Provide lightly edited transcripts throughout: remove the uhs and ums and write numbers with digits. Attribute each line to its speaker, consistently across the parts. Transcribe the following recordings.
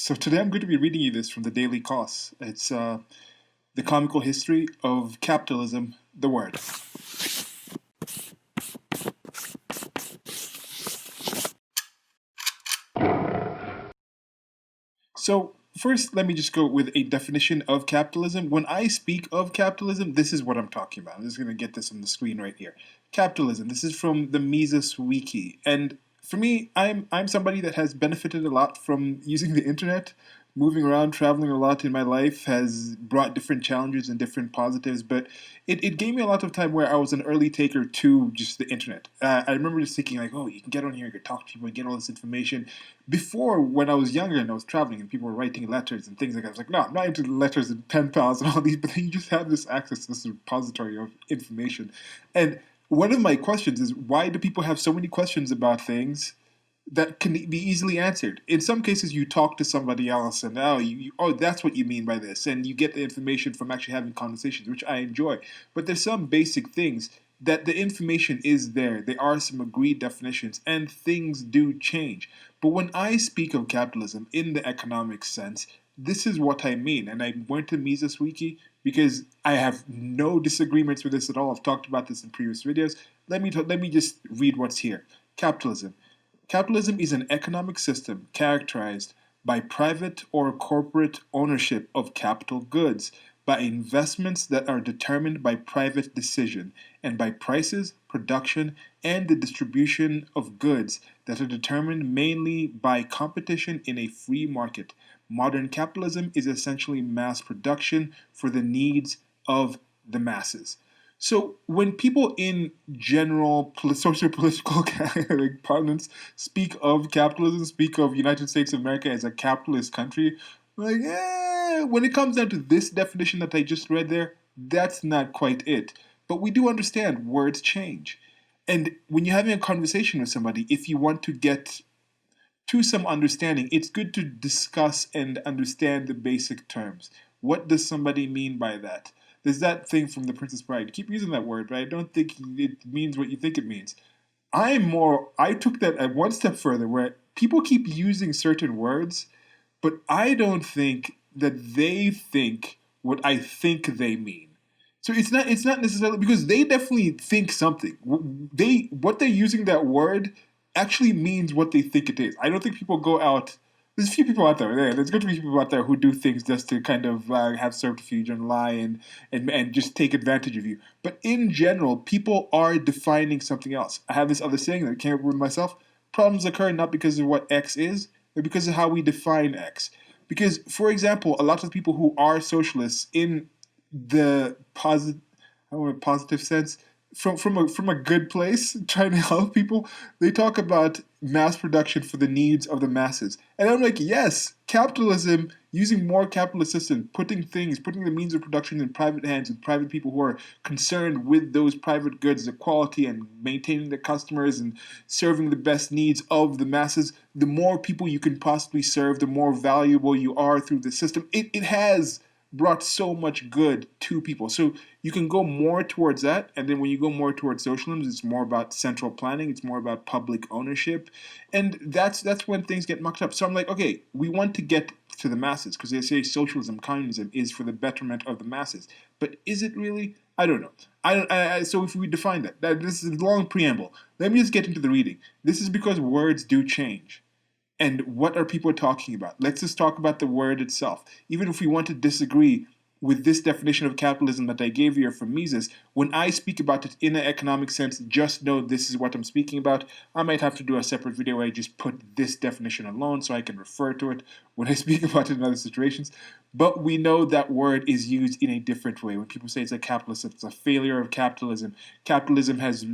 Speaker 1: So today I'm going to be reading you this from the Daily Kos. It's the Comical History of Capitalism, the word. So first, let me just go with a definition of capitalism. When I speak of capitalism, this is what I'm talking about. I'm just going to get this on the screen right here. Capitalism. This is from the Mises Wiki, and for me, I'm somebody that has benefited a lot from using the internet. Moving around, traveling a lot in my life has brought different challenges and different positives, but it gave me a lot of time where I was an early taker to just the internet. I remember just thinking like, oh, you can get on here, you can talk to people, and get all this information. Before, when I was younger and I was traveling and people were writing letters and things like that, I was like, no, I'm not into letters and pen pals and all these, but then you just have this access to this repository of information. And one of my questions is, why do people have so many questions about things that can be easily answered? In some cases, you talk to somebody else, and oh, that's what you mean by this, and you get the information from actually having conversations, which I enjoy. But there's some basic things that the information is there. There are some agreed definitions, and things do change. But when I speak of capitalism in the economic sense, this is what I mean. And I went to Mises Wiki because I have no disagreements with this at all. I've talked about this in previous videos. Let me just read what's here. Capitalism. Capitalism is an economic system characterized by private or corporate ownership of capital goods, by investments that are determined by private decision, and by prices, production, and the distribution of goods that are determined mainly by competition in a free market. Modern capitalism is essentially mass production for the needs of the masses. So when people in general socio-political parlance speak of capitalism, speak of United States of America as a capitalist country, like, when it comes down to this definition that I just read there, that's not quite it. But we do understand words change. And when you're having a conversation with somebody, if you want to get to some understanding, it's good to discuss and understand the basic terms. What does somebody mean by that? There's that thing from The Princess Bride. You keep using that word, but I don't think it means what you think it means. I took that one step further, where people keep using certain words, but I don't think that they think what I think they mean. So it's not necessarily, because they definitely think something. What they're using that word actually means what they think it is. I don't think people go out. There's a few people out there. There's going to be people out there who do things just to kind of have subterfuge and lie and just take advantage of you. But in general, people are defining something else. I have this other saying that I can't remember myself. Problems occur not because of what X is, but because of how we define X. Because, for example, a lot of people who are socialists in the positive sense, from a good place, trying to help people, they talk about mass production for the needs of the masses. And I'm like, yes, capitalism, using more capitalist system, putting the means of production in private hands with private people who are concerned with those private goods, the quality, and maintaining the customers and serving the best needs of the masses. The more people you can possibly serve, the more valuable you are through the system. It has brought so much good to people. So you can go more towards that, and then when you go more towards socialism, it's more about central planning, it's more about public ownership, and that's when things get mucked up. So I'm like, okay, we want to get to the masses, because they say socialism, communism is for the betterment of the masses. But is it really? I don't know. So if we define that this is a long preamble. Let me just get into the reading. This is because words do change. And what are people talking about? Let's just talk about the word itself. Even if we want to disagree with this definition of capitalism that I gave you from Mises, when I speak about it in an economic sense, just know this is what I'm speaking about. I might have to do a separate video where I just put this definition alone so I can refer to it when I speak about it in other situations. But we know that word is used in a different way. When people say it's a capitalist, it's a failure of capitalism. Capitalism has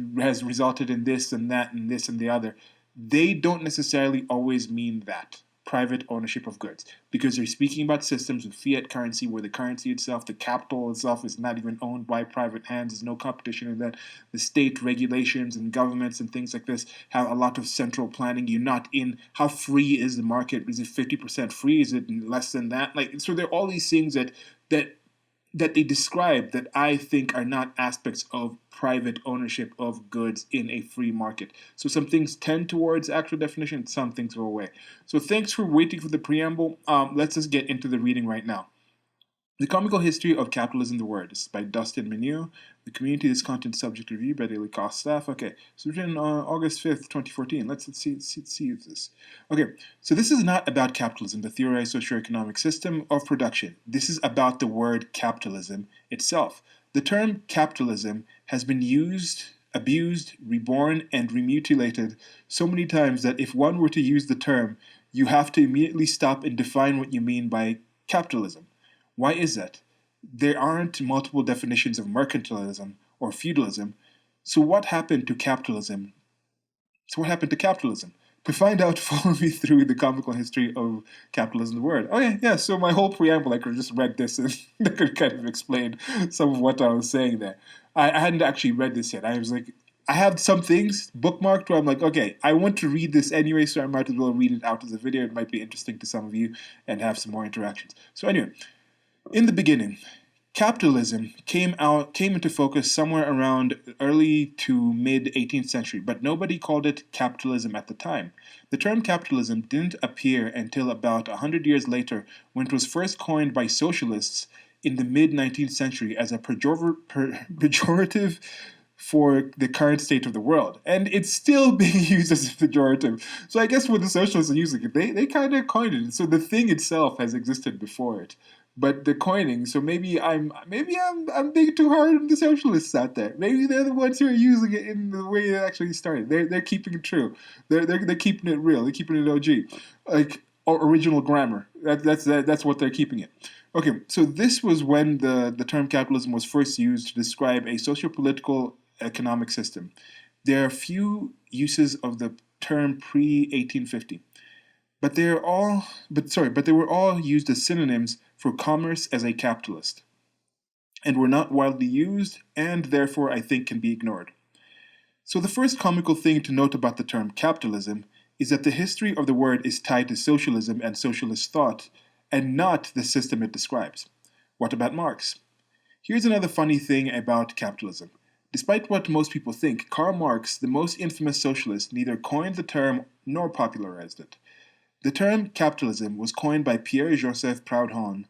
Speaker 1: resulted in this and that and this and the other. They don't necessarily always mean that, private ownership of goods, because they're speaking about systems with fiat currency where the currency itself, the capital itself, is not even owned by private hands. There's no competition in that. The state regulations and governments and things like this have a lot of central planning. You're not in how free is the market? Is it 50% free? Is it less than that? So there are all these things that that they describe that I think are not aspects of private ownership of goods in a free market. So some things tend towards actual definition, some things go away. So thanks for waiting for the preamble. Let's just get into the reading right now. The Comical History of Capitalism, the Word. This is by Dustin Mineau. The community, this content subject review by Daily Kos staff. Okay, so written on August 5th, 2014. Let's see this. Okay, so this is not about capitalism, the theorized socioeconomic system of production. This is about the word capitalism itself. The term capitalism has been used, abused, reborn, and remutilated so many times that if one were to use the term, you have to immediately stop and define what you mean by capitalism. Why is that? There aren't multiple definitions of mercantilism or feudalism. So what happened to capitalism? To find out, follow me through the comical history of capitalism, the word. Okay, yeah, so my whole preamble, I could have just read this and I could kind of explain some of what I was saying there. I hadn't actually read this yet. I was like, I have some things bookmarked where I'm like, okay, I want to read this anyway, so I might as well read it out as a video. It might be interesting to some of you and have some more interactions. So anyway, in the beginning, capitalism came into focus somewhere around early to mid 18th century, but nobody called it capitalism at the time. The term capitalism didn't appear until about 100 years later, when it was first coined by socialists in the mid 19th century as a pejorative for the current state of the world. And it's still being used as a pejorative. So I guess when the socialists are using it, they kind of coined it. So the thing itself has existed before it. But the coining, so maybe I'm being too hard on the socialists out there. Maybe they're the ones who are using it in the way it actually started. They're keeping it true. They're keeping it real. They're keeping it OG, like original grammar. That's what they're keeping it. Okay, so this was when the term capitalism was first used to describe a socio-political economic system. There are few uses of the term pre 1850. But they were all used as synonyms for commerce as a capitalist, and were not widely used, and therefore I think can be ignored. So the first comical thing to note about the term capitalism is that the history of the word is tied to socialism and socialist thought, and not the system it describes. What about Marx? Here's another funny thing about capitalism. Despite what most people think, Karl Marx, the most infamous socialist, neither coined the term nor popularized it. The term capitalism was coined by Pierre-Joseph Proudhon.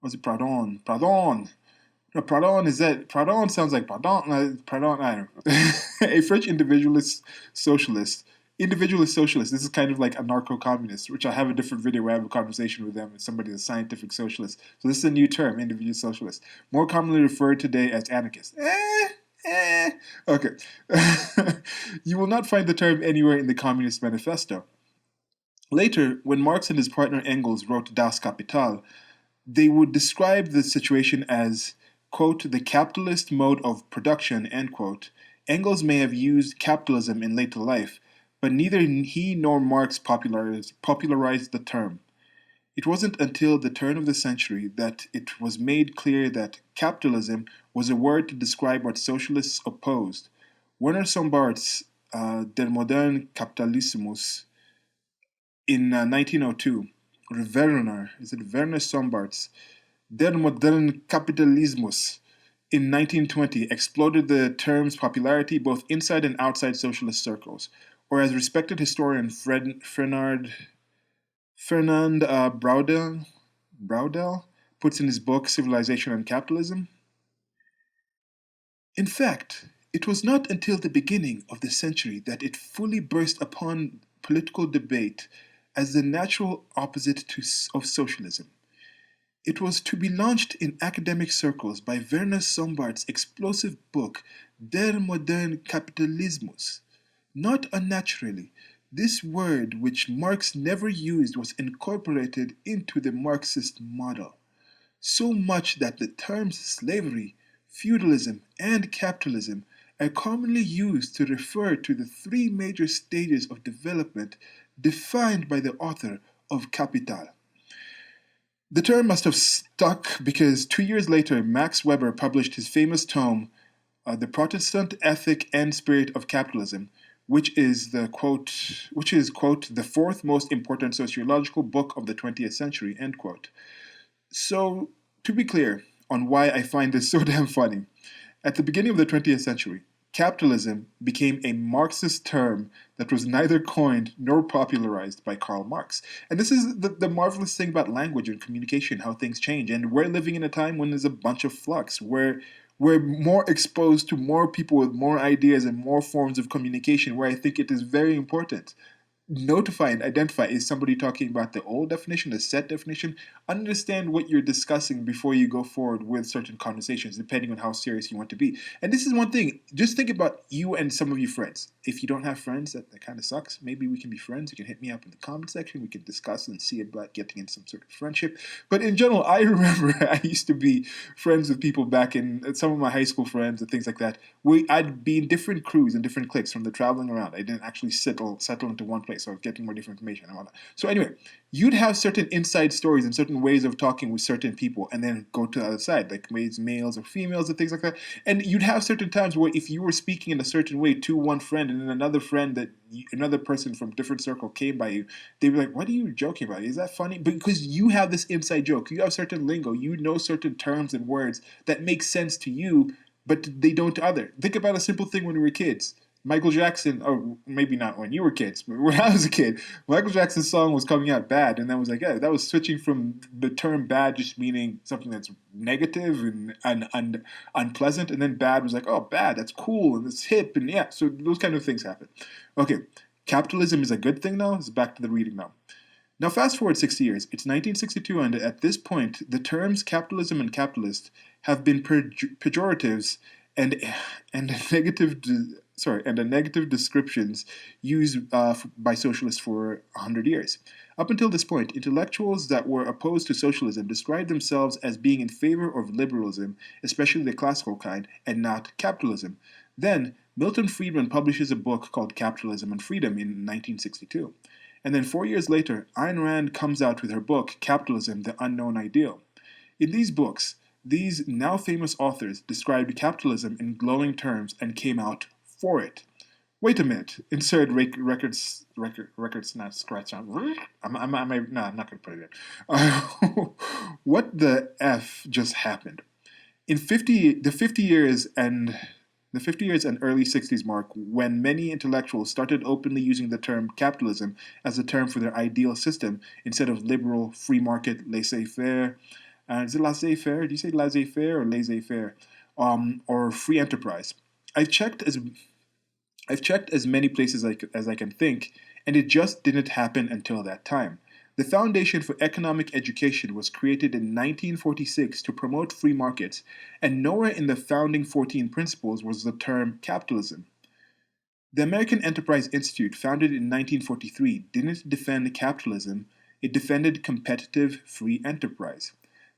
Speaker 1: Was it Proudhon? Proudhon! No, Proudhon is that. Proudhon sounds like Proudhon. Proudhon, I don't know. A French individualist socialist. Individualist socialist. This is kind of like anarcho-communist, which I have a different video where I have a conversation with them. Somebody is a scientific socialist. So this is a new term, individualist socialist. More commonly referred today as anarchist. Okay. You will not find the term anywhere in the Communist Manifesto. Later, when Marx and his partner Engels wrote Das Kapital, they would describe the situation as, quote, the capitalist mode of production, end quote. Engels may have used capitalism in later life, but neither he nor Marx popularized the term. It wasn't until the turn of the century that it was made clear that capitalism was a word to describe what socialists opposed. Werner Sombart's Der moderne Kapitalismus in 1902, Werner Sombart's Der moderne Kapitalismus in 1920 exploded the term's popularity both inside and outside socialist circles, or as respected historian Fernand Braudel puts in his book Civilization and Capitalism. In fact, it was not until the beginning of the century that it fully burst upon political debate as the natural opposite of socialism. It was to be launched in academic circles by Werner Sombart's explosive book Der moderne Kapitalismus. Not unnaturally, this word, which Marx never used, was incorporated into the Marxist model, so much that the terms slavery, feudalism, and capitalism are commonly used to refer to the three major stages of development defined by the author of Capital. The term must have stuck because 2 years later, Max Weber published his famous tome, The Protestant Ethic and Spirit of Capitalism, which is quote, the fourth most important sociological book of the 20th century, end quote. So, to be clear, on why I find this so damn funny. At the beginning of the 20th century, capitalism became a Marxist term that was neither coined nor popularized by Karl Marx. And this is the marvelous thing about language and communication, how things change. And we're living in a time when there's a bunch of flux, where we're more exposed to more people with more ideas and more forms of communication, where I think it is very important notify and identify, is somebody talking about the old definition, the set definition. Understand what you're discussing before you go forward with certain conversations, depending on how serious you want to be. And this is one thing, just think about you and some of your friends. If you don't have friends, that kind of sucks. Maybe we can be friends. You can hit me up in the comment section. We can discuss and see about getting in some sort of friendship. But in general, I remember I used to be friends with people back in, some of my high school friends and things like that. I'd be in different crews and different cliques from the traveling around. I didn't actually settle into one place. So I was getting more different information and whatnot. So anyway, you'd have certain inside stories and certain ways of talking with certain people, and then go to the other side, like males or females and things like that. And you'd have certain times where if you were speaking in a certain way to one friend, and then another friend another person from different circle came by you, they'd be like, "What are you joking about? Is that funny?" Because you have this inside joke, you have certain lingo, you know certain terms and words that make sense to you, but they don't to other. Think about a simple thing when we were kids. Michael Jackson, or maybe not when you were kids, but when I was a kid, Michael Jackson's song was coming out bad, and that was like, yeah, that was switching from the term bad just meaning something that's negative and unpleasant, and then bad was like, oh, bad, that's cool, and it's hip, and yeah, so those kind of things happen. Okay, capitalism is a good thing now. It's back to the reading now. Now, fast forward 60 years. It's 1962, and at this point, the terms capitalism and capitalist have been pejoratives and negative. And the negative descriptions used by socialists for 100 years. Up until this point, intellectuals that were opposed to socialism described themselves as being in favor of liberalism, especially the classical kind, and not capitalism. Then, Milton Friedman publishes a book called Capitalism and Freedom in 1962. And then 4 years later, Ayn Rand comes out with her book, Capitalism, the Unknown Ideal. In these books, these now famous authors described capitalism in glowing terms and came out for it. Wait a minute. Insert records not scratch on. No, I'm not going to put it in. What the F just happened? In the 50 years and early 60s mark, when many intellectuals started openly using the term capitalism as a term for their ideal system instead of liberal, free market, laissez-faire. Is it laissez-faire? Do you say laissez-faire or laissez-faire? Or free enterprise? I've checked as many places as I can think, and it just didn't happen until that time. The Foundation for Economic Education was created in 1946 to promote free markets, and nowhere in the founding 14 principles was the term capitalism. The American Enterprise Institute, founded in 1943, didn't defend capitalism, it defended competitive free enterprise.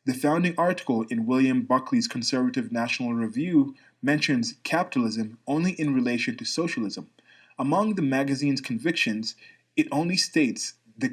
Speaker 1: The founding article in William Buckley's Conservative National Review mentions capitalism only in relation to socialism. Among the magazine's convictions, it only states the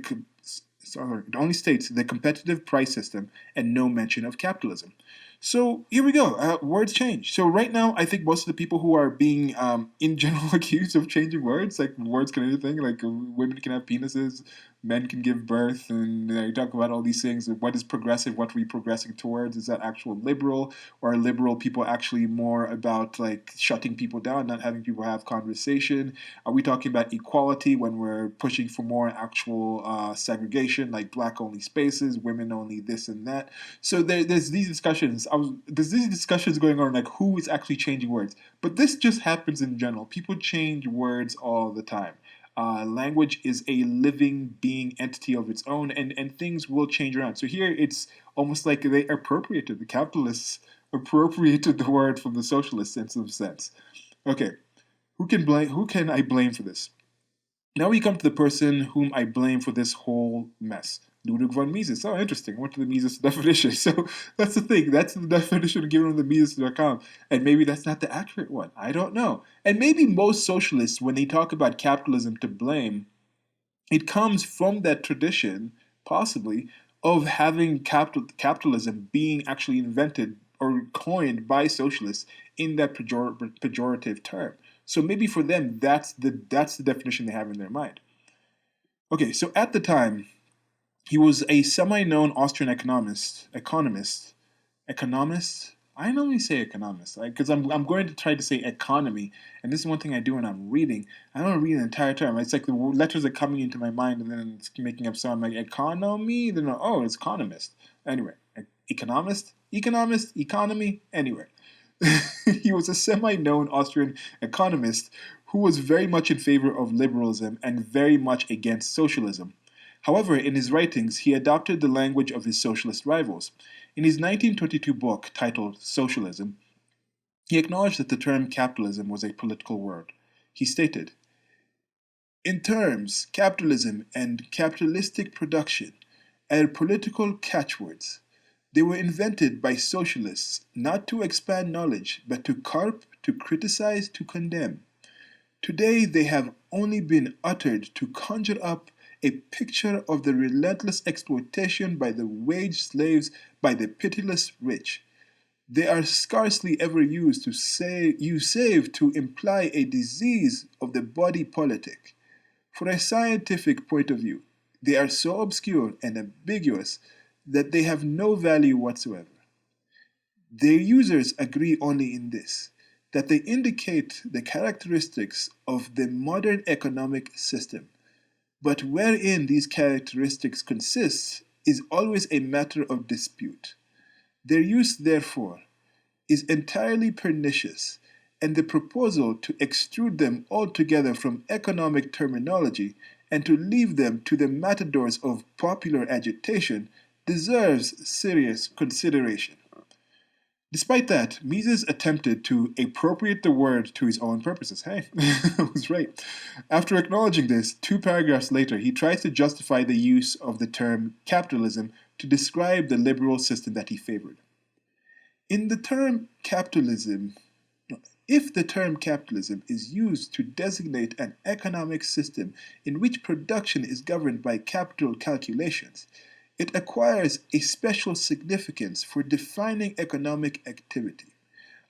Speaker 1: competitive price system and no mention of capitalism. So here we go. Words change. So right now, I think most of the people who are being, in general, accused of changing words, like words can anything, like women can have penises, men can give birth, and you talk about all these things. What is progressive? What are we progressing towards? Is that actual liberal, or are liberal people actually more about like shutting people down, not having people have conversation? Are we talking about equality when we're pushing for more actual segregation, like black-only spaces, women-only this and that? So there's these discussions. There's these discussions going on, like who is actually changing words. But this just happens in general. People change words all the time. Language is a living being entity of its own, and things will change around. So here it's almost like the capitalists appropriated the word from the socialists in some sense. Okay, who can I blame for this? Now we come to the person whom I blame for this whole mess. Ludwig von Mises. Oh, interesting. I went to the Mises definition. So that's the thing. That's the definition given on the Mises.com. And maybe that's not the accurate one. I don't know. And maybe most socialists, when they talk about capitalism to blame, it comes from that tradition, possibly, of having capitalism being actually invented or coined by socialists in that pejorative term. So maybe for them, that's the definition they have in their mind. Okay, so at the time, he was a semi-known Austrian economist, Economist. I normally say economist, because I'm going to try to say economy, and this is one thing I do when I'm reading. I don't read the entire term. It's like the letters are coming into my mind, and then it's making up sound like economy. Then oh, it's economist. Anyway, economist, economy. Anyway, he was a semi-known Austrian economist who was very much in favor of liberalism and very much against socialism. However, in his writings, he adopted the language of his socialist rivals. In his 1922 book titled Socialism, he acknowledged that the term capitalism was a political word. He stated, "In terms, capitalism and capitalistic production are political catchwords. They were invented by socialists not to expand knowledge, but to carp, to criticize, to condemn. Today they have only been uttered to conjure up a picture of the relentless exploitation by the wage slaves by the pitiless rich. They are scarcely ever used to save to imply a disease of the body politic. For a scientific point of view, they are so obscure and ambiguous that they have no value whatsoever. Their users agree only in this, that they indicate the characteristics of the modern economic system. But wherein these characteristics consist is always a matter of dispute. Their use, therefore, is entirely pernicious, and the proposal to extrude them altogether from economic terminology and to leave them to the matadors of popular agitation deserves serious consideration." Despite that, Mises attempted to appropriate the word to his own purposes. Hey, I was right. After acknowledging this, 2 paragraphs later, he tries to justify the use of the term capitalism to describe the liberal system that he favored. In the term capitalism, if the term capitalism is used to designate an economic system in which production is governed by capital calculations, it acquires a special significance for defining economic activity.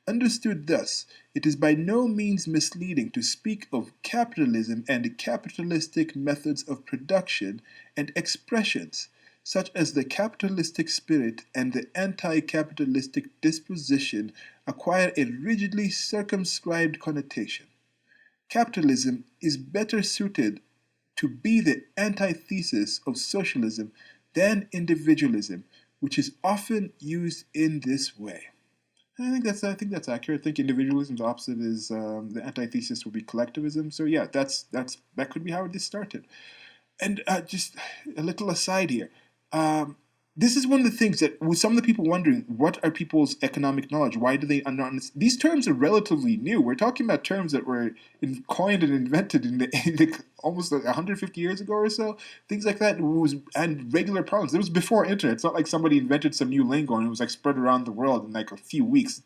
Speaker 1: Understood thus, it is by no means misleading to speak of capitalism and capitalistic methods of production and expressions, such as the capitalistic spirit and the anti-capitalistic disposition, acquire a rigidly circumscribed connotation. Capitalism is better suited to be the antithesis of socialism than individualism, which is often used in this way. I think that's accurate. I think individualism's opposite is the antithesis would be collectivism. So yeah, that could be how this started. And just a little aside here. This is one of the things that, with some of the people wondering, what are people's economic knowledge? Why do they understand? These terms are relatively new. We're talking about terms that were coined and invented in almost 150 years ago or so. Things like that and regular problems. It was before internet. It's not like somebody invented some new lingo and it was like spread around the world in like a few weeks.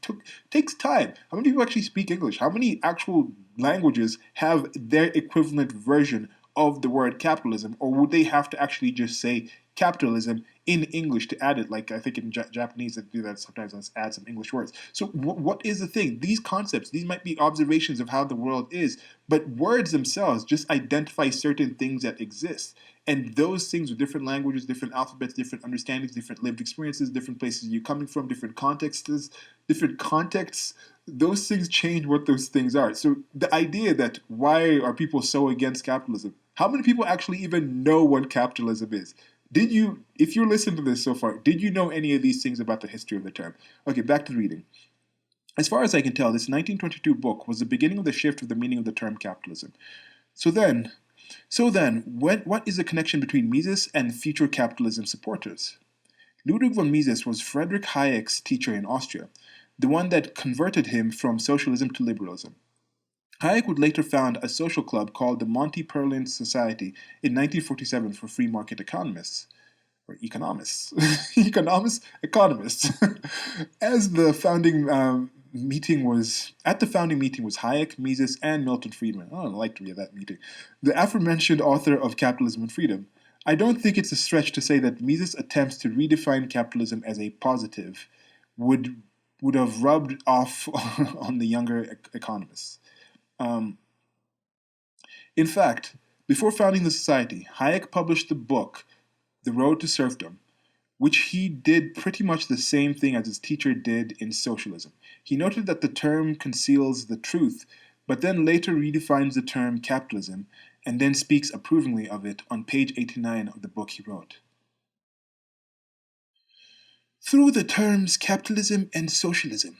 Speaker 1: Takes time. How many people actually speak English? How many actual languages have their equivalent version of the word capitalism, or would they have to actually just say capitalism in English to add it? Like I think in Japanese they do that sometimes. Let's add some English words. So what is the thing? These concepts, these might be observations of how the world is, but words themselves just identify certain things that exist. And those things with different languages, different alphabets, different understandings, different lived experiences, different places you're coming from, different contexts, those things change what those things are. So the idea that why are people so against capitalism? How many people actually even know what capitalism is? If you're listening to this so far, did you know any of these things about the history of the term? Okay, back to the reading. As far as I can tell, this 1922 book was the beginning of the shift of the meaning of the term capitalism. So then, what is the connection between Mises and future capitalism supporters? Ludwig von Mises was Friedrich Hayek's teacher in Austria, the one that converted him from socialism to liberalism. Hayek would later found a social club called the Monty Perlin Society in 1947 for free market economists. Or economists. Economists. As the founding meeting was Hayek, Mises, and Milton Friedman. Oh, I'd like to be at that meeting. The aforementioned author of Capitalism and Freedom. I don't think it's a stretch to say that Mises' attempts to redefine capitalism as a positive would have rubbed off on the younger economists. In fact, before founding the society, Hayek published the book The Road to Serfdom, which he did pretty much the same thing as his teacher did in socialism. He noted that the term conceals the truth, but then later redefines the term capitalism and then speaks approvingly of it on page 89 of the book he wrote. Through the terms capitalism and socialism,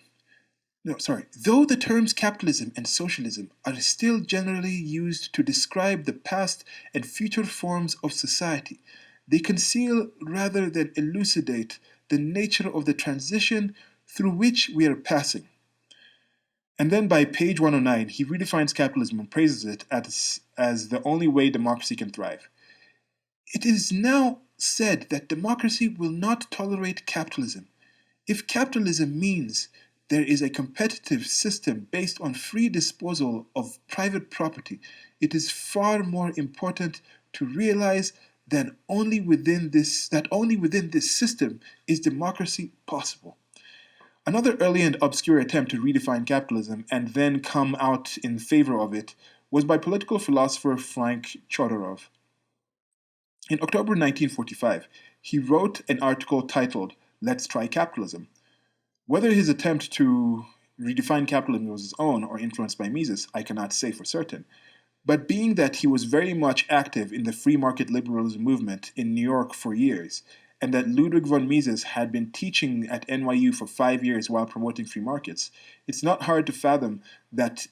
Speaker 1: though the terms capitalism and socialism are still generally used to describe the past and future forms of society, they conceal rather than elucidate the nature of the transition through which we are passing. And then by page 109, he redefines capitalism and praises it as the only way democracy can thrive. It is now said that democracy will not tolerate capitalism. If capitalism means there is a competitive system based on free disposal of private property, it is far more important to realize that only within this system is democracy possible. Another early and obscure attempt to redefine capitalism and then come out in favor of it was by political philosopher Frank Chodorov. In October 1945, he wrote an article titled "Let's Try Capitalism." Whether his attempt to redefine capitalism was his own or influenced by Mises, I cannot say for certain. But being that he was very much active in the free market liberalism movement in New York for years, and that Ludwig von Mises had been teaching at NYU for 5 years while promoting free markets, it's not hard to fathom that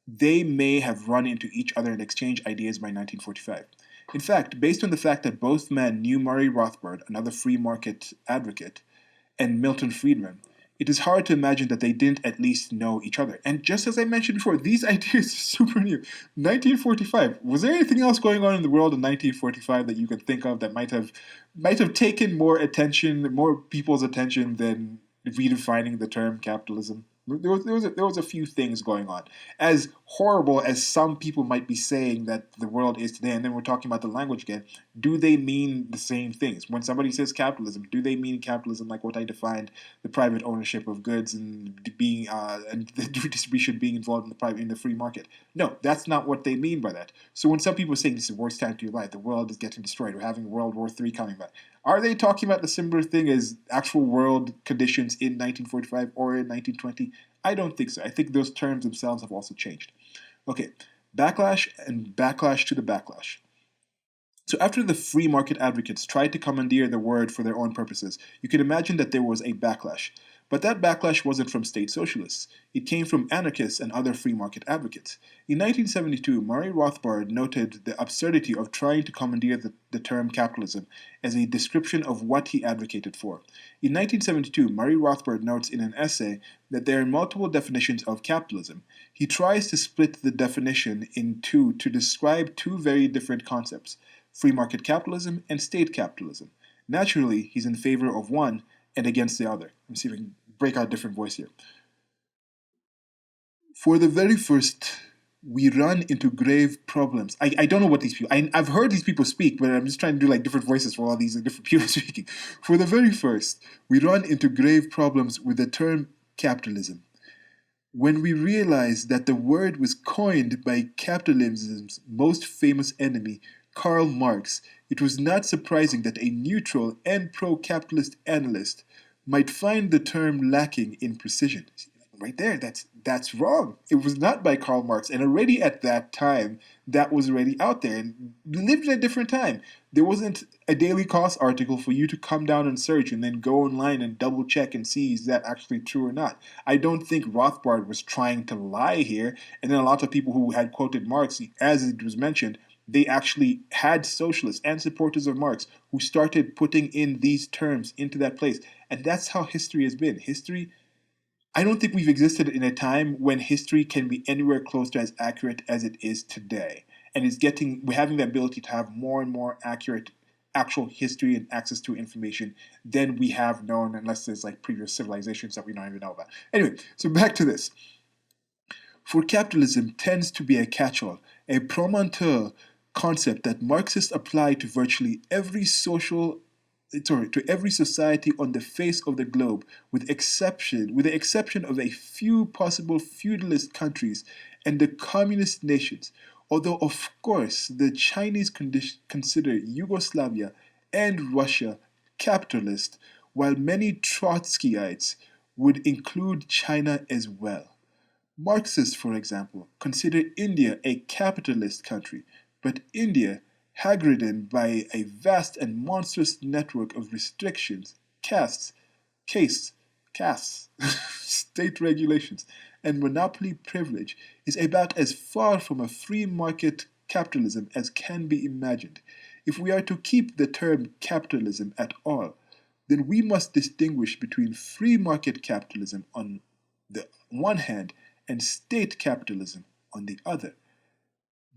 Speaker 1: they may have run into each other and exchanged ideas by 1945. In fact, based on the fact that both men knew Murray Rothbard, another free market advocate, and Milton Friedman, it is hard to imagine that they didn't at least know each other. And just as I mentioned before, these ideas are super new. 1945. Was there anything else going on in the world in 1945 that you can think of that might have taken more attention, more people's attention than redefining the term capitalism? There was a few things going on. As horrible as some people might be saying that the world is today, and then we're talking about the language again, do they mean the same things? When somebody says capitalism, do they mean capitalism like what I defined, the private ownership of goods and being and the redistribution being involved in the free market? No, that's not what they mean by that. So when some people are saying this is the worst time to your life, the world is getting destroyed, we're having World War III coming back, are they talking about the similar thing as actual world conditions in 1945 or in 1920? I don't think so. I think those terms themselves have also changed. Okay, backlash and backlash to the backlash. So after the free market advocates tried to commandeer the word for their own purposes, you can imagine that there was a backlash. But that backlash wasn't from state socialists. It came from anarchists and other free market advocates. In 1972, Murray Rothbard noted the absurdity of trying to commandeer the term capitalism as a description of what he advocated for. In 1972, Murray Rothbard notes in an essay that there are multiple definitions of capitalism. He tries to split the definition in two to describe two very different concepts: free market capitalism and state capitalism. Naturally, he's in favor of one and against the other. Let me see if I can break out a different voice here. For the very first, we run into grave problems. I don't know what these people, I've heard these people speak, but I'm just trying to do like different voices for all these different people speaking. For the very first, we run into grave problems with the term capitalism. When we realize that the word was coined by capitalism's most famous enemy, Karl Marx, it was not surprising that a neutral and pro-capitalist analyst might find the term lacking in precision. Right there, that's wrong. It was not by Karl Marx, and already at that time, that was already out there. And we lived in a different time. There wasn't a Daily Kos article for you to come down and search and then go online and double check and see is that actually true or not. I don't think Rothbard was trying to lie here. And then a lot of people who had quoted Marx, as it was mentioned, they actually had socialists and supporters of Marx who started putting in these terms into that place. And that's how history has been. I don't think we've existed in a time when history can be anywhere close to as accurate as it is today. And we're having the ability to have more and more accurate actual history and access to information than we have known, unless there's like previous civilizations that we don't even know about. Anyway, so back to this. For capitalism tends to be a catch-all, a promontory concept that Marxists apply to virtually every every society on the face of the globe, with the exception of a few possible feudalist countries and the communist nations. Although, of course, the Chinese consider Yugoslavia and Russia capitalist, while many Trotskyites would include China as well. Marxists, for example, consider India a capitalist country, but India, hag-ridden by a vast and monstrous network of restrictions, castes, castes, state regulations, and monopoly privilege, is about as far from a free market capitalism as can be imagined. If we are to keep the term capitalism at all, then we must distinguish between free market capitalism on the one hand and state capitalism on the other.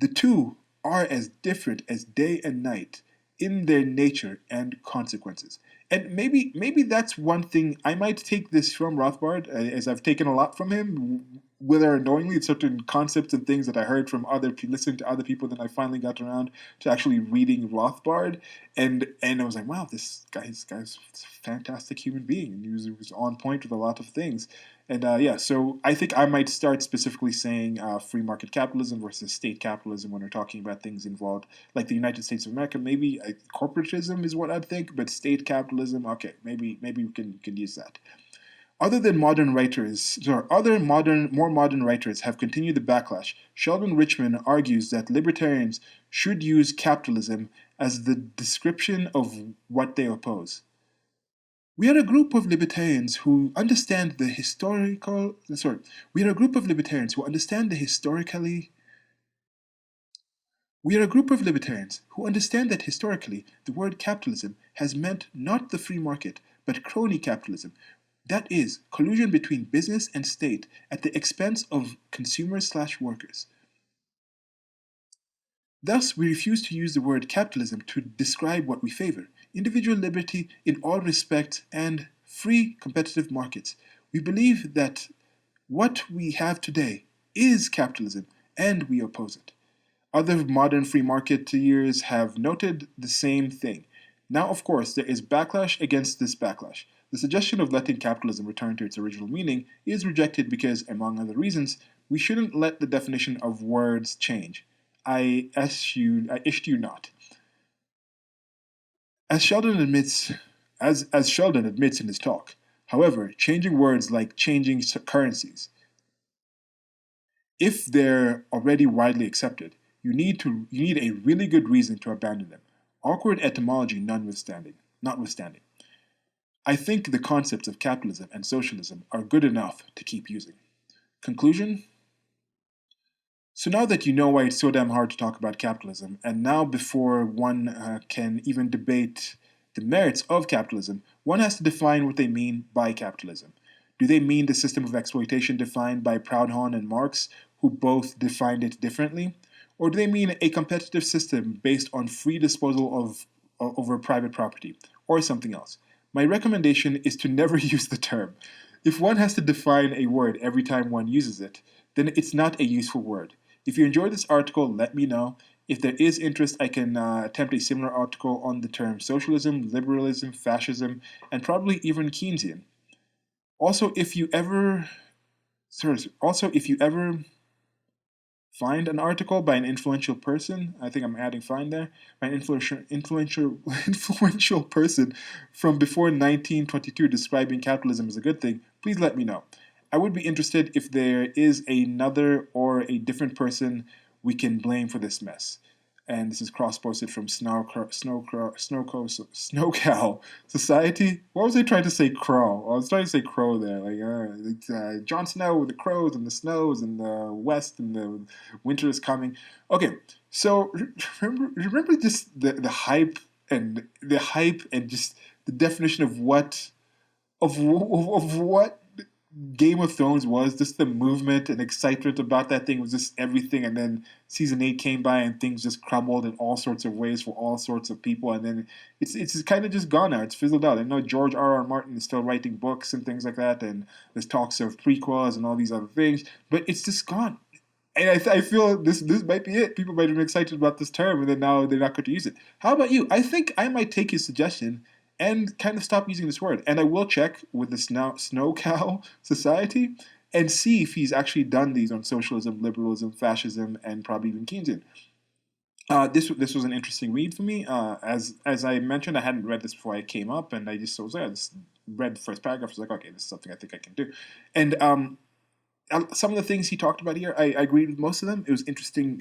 Speaker 1: The two are as different as day and night in their nature and consequences. And maybe that's one thing I might take this from Rothbard, as I've taken a lot from him, whether unknowingly, certain concepts and things that I heard from listening to other people. Then I finally got around to actually reading Rothbard, and I was like, wow, this guy's a fantastic human being, and he was on point with a lot of things. And yeah, so I think I might start specifically saying free market capitalism versus state capitalism when we're talking about things involved, like the United States of America. Maybe corporatism is what I'd think, but state capitalism, okay, maybe we can use that. More modern writers have continued the backlash. Sheldon Richman argues that libertarians should use capitalism as the description of what they oppose. We are a group of libertarians who understand the historical. Sorry, we are a group of libertarians who understand the historically. We are a group of libertarians who understand that historically the word capitalism has meant not the free market, but crony capitalism. That is, collusion between business and state at the expense of consumers/workers. Thus, we refuse to use the word capitalism to describe what we favor: individual liberty in all respects and free competitive markets. We believe that what we have today is capitalism, and we oppose it. Other modern free marketeers have noted the same thing. Now, of course, there is backlash against this backlash. The suggestion of letting capitalism return to its original meaning is rejected because, among other reasons, we shouldn't let the definition of words change. I issue not. As Sheldon admits, as Sheldon admits in his talk, however, changing words like changing currencies, if they're already widely accepted, you need a really good reason to abandon them. Awkward etymology notwithstanding. I think the concepts of capitalism and socialism are good enough to keep using. Conclusion? So now that you know why it's so damn hard to talk about capitalism, and now before one can even debate the merits of capitalism, one has to define what they mean by capitalism. Do they mean the system of exploitation defined by Proudhon and Marx, who both defined it differently? Or do they mean a competitive system based on free disposal over private property, or something else? My recommendation is to never use the term. If one has to define a word every time one uses it, then it's not a useful word. If you enjoyed this article, let me know. If there is interest, I can attempt a similar article on the term socialism, liberalism, fascism, and probably even Keynesian. Also, if you ever find an article by an influential person, I think I'm adding find there, by an influential person from before 1922 describing capitalism as a good thing, please let me know. I would be interested if there is another or a different person we can blame for this mess. And this is cross-posted from SnowCow Society. What was I trying to say? Crow. I was trying to say crow there. Jon Snow with the crows and the snows and the west and the winter is coming. Okay, so remember just the hype and just the definition of what Game of Thrones was, just the movement and excitement about that thing was just everything. And then season 8 came by and things just crumbled in all sorts of ways for all sorts of people. And then it's kind of just gone now. It's fizzled out. I know George R.R. Martin is still writing books and things like that. And there's talks of prequels and all these other things. But it's just gone. And I feel this might be it. People might have been excited about this term and then now they're not going to use it. How about you? I think I might take his suggestion and kind of stop using this word. And I will check with the SnowCow Society and see if he's actually done these on socialism, liberalism, fascism, and probably even Keynesian. This was an interesting read for me. As I mentioned, I hadn't read this before I came up, and I just was like, just read the first paragraph. I was like, okay, this is something I think I can do. And some of the things he talked about here, I agreed with most of them. It was interesting.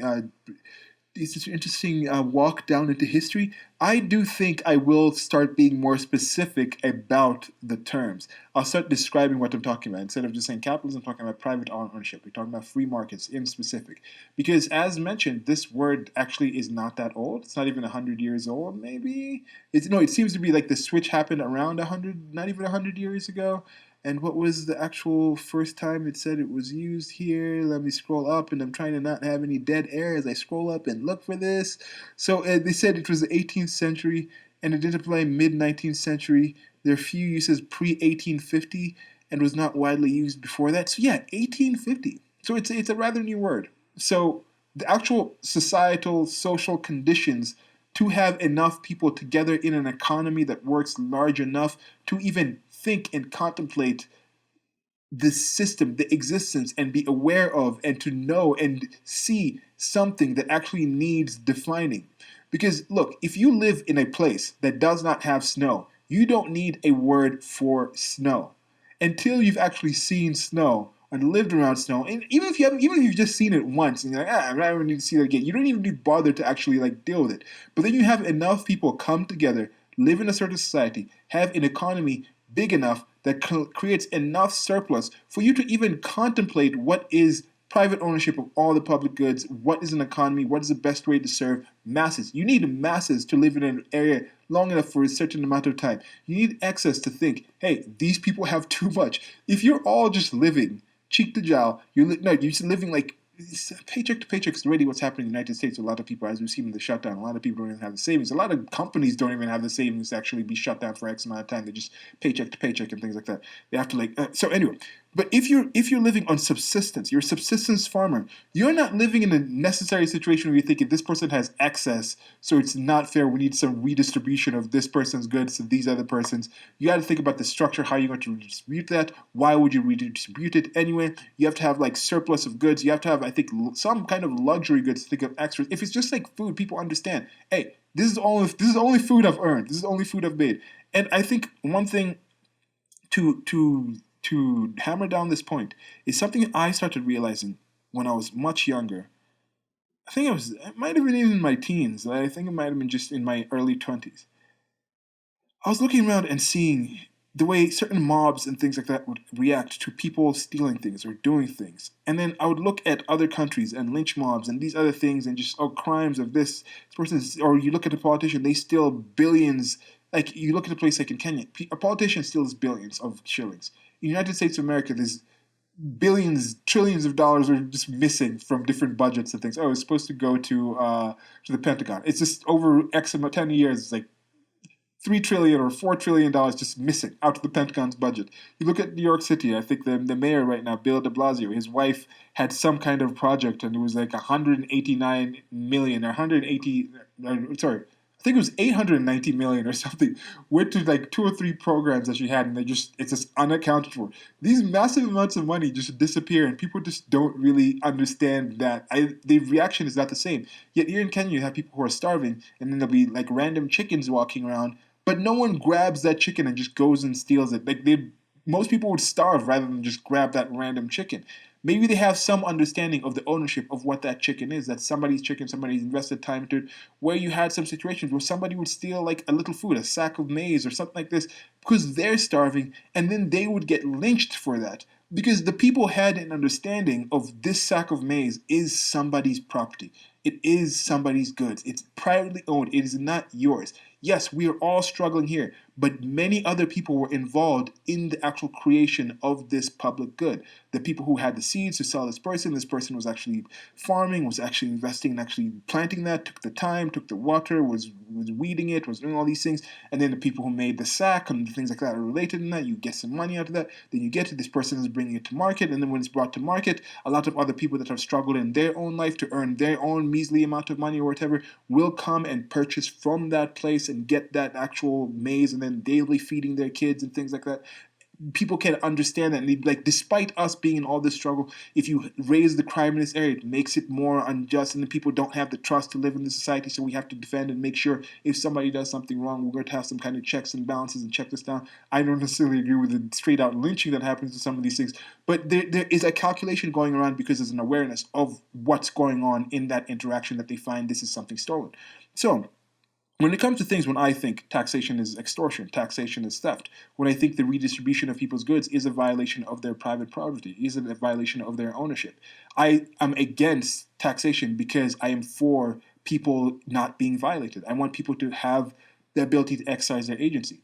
Speaker 1: It's an interesting walk down into history. I do think I will start being more specific about the terms. I'll start describing what I'm talking about. Instead of just saying capitalism, I'm talking about private ownership. We're talking about free markets in specific. Because as mentioned, this word actually is not that old. It's not even 100 years old, maybe. It's no, it seems to be like the switch happened around 100, not even 100 years ago. And what was the actual first time it said it was used here? Let me scroll up, and I'm trying to not have any dead air as I scroll up and look for this. So they said it was the 18th century, and it did apply mid 19th century. There are few uses pre 1850, and was not widely used before that. So yeah, 1850. So it's a rather new word. So the actual societal social conditions to have enough people together in an economy that works large enough to even think and contemplate the system, the existence, and be aware of, and to know and see something that actually needs defining. Because, look, if you live in a place that does not have snow, you don't need a word for snow until you've actually seen snow and lived around snow. And even if you haven't, even if you've just seen it once and you're like, I'm not even need to see it again, you don't even need to bother to actually like deal with it. But then you have enough people come together, live in a certain society, have an economy big enough that creates enough surplus for you to even contemplate what is private ownership of all the public goods, what is an economy, what is the best way to serve masses. You need masses to live in an area long enough for a certain amount of time. You need excess to think, hey, these people have too much. If you're all just living cheek to jowl, you're just living like paycheck to paycheck is already what's happening in the United States. A lot of people, as we've seen in the shutdown, a lot of people don't even have the savings. A lot of companies don't even have the savings to actually be shut down for X amount of time. They just paycheck to paycheck and things like that. They have to like so anyway. But if you're living on subsistence, you're a subsistence farmer. You're not living in a necessary situation where you're thinking this person has excess, so it's not fair. We need some redistribution of this person's goods to these other persons. You got to think about the structure, how you're going to redistribute that. Why would you redistribute it anyway? You have to have like surplus of goods. You have to have, I think, some kind of luxury goods to think of extras. If it's just like food, people understand. Hey, this is only food I've earned. This is the only food I've made. And I think one thing to hammer down this point is something I started realizing when I was much younger. It might have been even in my teens. I think it might have been just in my early 20s. I was looking around and seeing the way certain mobs and things like that would react to people stealing things or doing things. And then I would look at other countries and lynch mobs and these other things and just, oh, crimes of this person. Or you look at a politician, they steal billions. Like, you look at a place like in Kenya, a politician steals billions of shillings. In the United States of America, there's billions, trillions of dollars are just missing from different budgets and things. Oh, it's supposed to go to the Pentagon. It's just over X amount, 10 years, it's like 3 trillion or $4 trillion just missing out of the Pentagon's budget. You look at New York City. I think the mayor right now, Bill De Blasio, his wife had some kind of project, and it was like 189 million or 180. Sorry, I think it was 890 million or something. Went to like two or three programs that she had, and it's just unaccounted for. These massive amounts of money just disappear, and people just don't really understand that. The reaction is not the same. Yet here in Kenya, you have people who are starving, and then there'll be like random chickens walking around, but no one grabs that chicken and just goes and steals it. Most people would starve rather than just grab that random chicken. Maybe they have some understanding of the ownership of what that chicken is. That's somebody's chicken, somebody's invested time into it. Where you had some situations where somebody would steal like a little food, a sack of maize or something like this, because they're starving, and then they would get lynched for that. Because the people had an understanding of this sack of maize is somebody's property. It is somebody's goods. It's privately owned. It is not yours. Yes, we are all struggling here, but many other people were involved in the actual creation of this public good. The people who had the seeds to sell this person was actually farming, was actually investing and actually planting that, took the time, took the water, was weeding it, was doing all these things. And then the people who made the sack and things like that are related in that. You get some money out of that. Then you get it. This person is bringing it to market. And then when it's brought to market, a lot of other people that have struggled in their own life to earn their own measly amount of money or whatever will come and purchase from that place and get that actual maize and then daily feeding their kids and things like that. people can understand that, and they'd be like, despite us being in all this struggle, if you raise the crime in this area, it makes it more unjust, and the people don't have the trust to live in the society, so we have to defend and make sure if somebody does something wrong, we're going to have some kind of checks and balances and check this down. I don't necessarily agree with the straight out lynching that happens to some of these things, but there is a calculation going around because there's an awareness of what's going on in that interaction, that they find this is something stolen. So when it comes to things, when I think taxation is extortion, taxation is theft, when I think the redistribution of people's goods is a violation of their private property, is a violation of their ownership, I am against taxation because I am for people not being violated. I want people to have the ability to exercise their agency.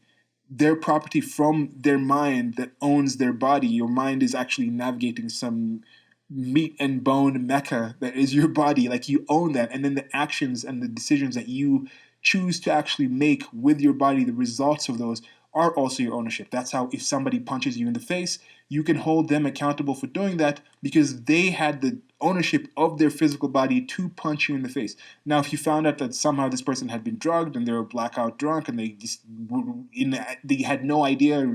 Speaker 1: Their property from their mind that owns their body. Your mind is actually navigating some meat and bone mecca that is your body. Like, you own that, and then the actions and the decisions that you choose to actually make with your body, the results of those are also your ownership. That's how, if somebody punches you in the face, you can hold them accountable for doing that because they had the ownership of their physical body to punch you in the face. Now, if you found out that somehow this person had been drugged and they were blackout drunk and they just they had no idea,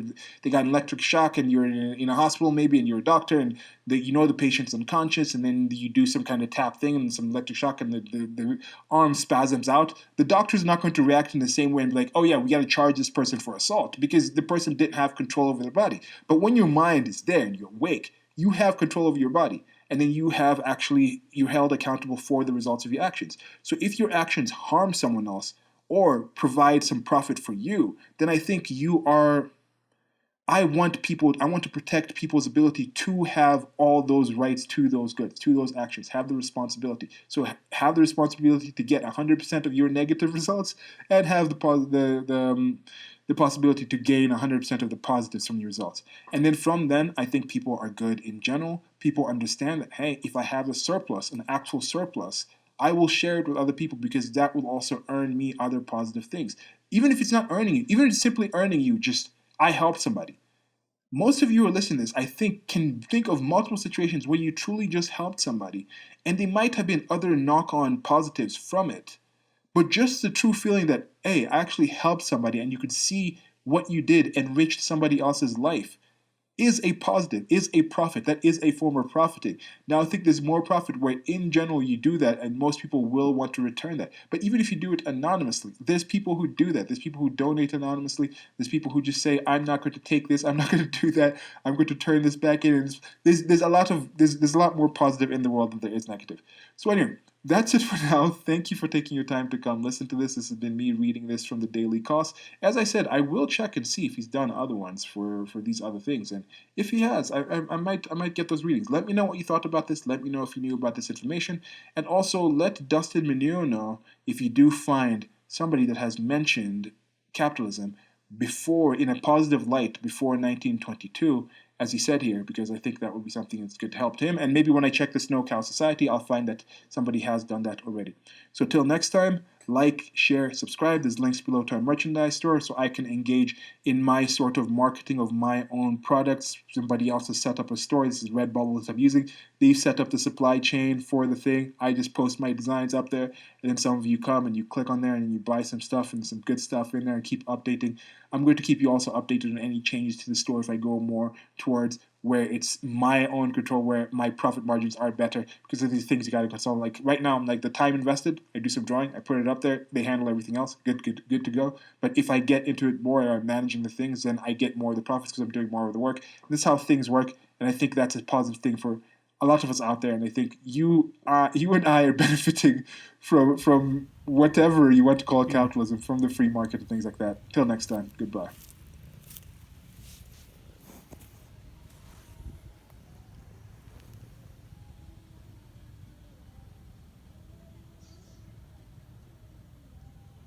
Speaker 1: they got an electric shock, and you're in a hospital maybe, and you're a doctor, and the patient's unconscious, and then you do some kind of tap thing and some electric shock, and the arm spasms out, the doctor's not going to react in the same way and be like, oh yeah, we got to charge this person for assault, because the person didn't have control over their body. But when your mind is there and you're awake, you have control over your body. And then you're held accountable for the results of your actions. So if your actions harm someone else or provide some profit for you, then I think I want to protect people's ability to have all those rights to those goods, to those actions, have the responsibility. So have the responsibility to get 100% of your negative results, and have the possibility to gain 100% of the positives from your results. And then from then, I think people are good in general. People understand that, hey, if I have a surplus, an actual surplus, I will share it with other people, because that will also earn me other positive things. Even if it's not earning you, even if it's simply earning you, just, I helped somebody. Most of you who are listening to this, I think, can think of multiple situations where you truly just helped somebody, and they might have been other knock-on positives from it. But just the true feeling that, hey, I actually helped somebody, and you could see what you did enriched somebody else's life, is a positive, is a profit. That is a form of profiting. Now, I think there's more profit where, in general, you do that, and most people will want to return that. But even if you do it anonymously, there's people who do that. There's people who donate anonymously. There's people who just say, I'm not going to take this. I'm not going to do that. I'm going to turn this back in. And there's a lot more positive in the world than there is negative. So anyway, that's it for now. Thank you for taking your time to come listen to this. This has been me reading this from the Daily Kos. As I said, I will check and see if he's done other ones for these other things. And if he has, I might get those readings. Let me know what you thought about this. Let me know if you knew about this information. And also let Dustin Mineau know if you do find somebody that has mentioned capitalism before, in a positive light, before 1922, as he said here, because I think that would be something that's good to help him. And maybe when I check the SnowCow Society, I'll find that somebody has done that already. So till next time, like, share, subscribe. There's links below to our merchandise store, so I can engage in my sort of marketing of my own products. Somebody else has set up a store. This is Redbubble that I'm using. They've set up the supply chain for the thing. I just post my designs up there, and then some of you come and you click on there and you buy some stuff and some good stuff in there and keep updating. I'm going to keep you also updated on any changes to the store if I go more towards where it's my own control, where my profit margins are better, because of these things you got to consult. Like right now, I'm like, the time invested, I do some drawing, I put it up there, they handle everything else, good to go. But if I get into it more and I'm managing the things, then I get more of the profits because I'm doing more of the work. And this is how things work, and I think that's a positive thing for a lot of us out there. And I think you and I are benefiting from whatever you want to call capitalism, from the free market and things like that. Till next time, goodbye.